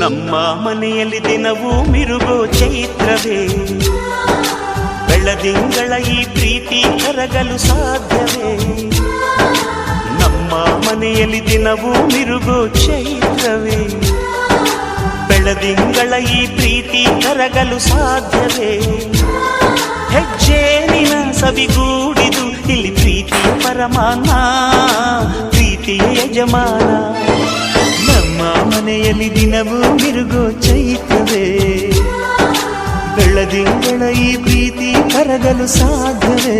ನಮ್ಮ ಮನೆಯಲ್ಲಿ ದಿನವೂ ಮಿರುಗೋ ಚೈತ್ರವೇ, ಬೆಳದಿಂಗಳ ಈ ಪ್ರೀತಿ ಕರಗಲು ಸಾಧ್ಯವೇ? ನಮ್ಮ ಮನೆಯಲ್ಲಿ ದಿನವೂ ಮಿರುಗೋ ಚೈತ್ರವೇ, ಬೆಳದಿಂಗಳ ಈ ಪ್ರೀತಿ ಕರಗಲು ಸಾಧ್ಯವೇ? ಹೆಜ್ಜೇನಿನ ಸವಿಗೂಡಿದು ಇಲ್ಲಿ ಪ್ರೀತಿಯ ಪರಮಾನ, ಪ್ರೀತಿಯ ಯಜಮಾನ. ನಮ್ಮ ಮನೆಯಲ್ಲಿ ದಿನವೂ ಮಿರುಗೋ ಚೈತ್ರವೇ, ಬೆಳದಿಂಗಳ ಈ ಪ್ರೀತಿ ಕರಗಲು ಸಾಧ್ಯವೇ?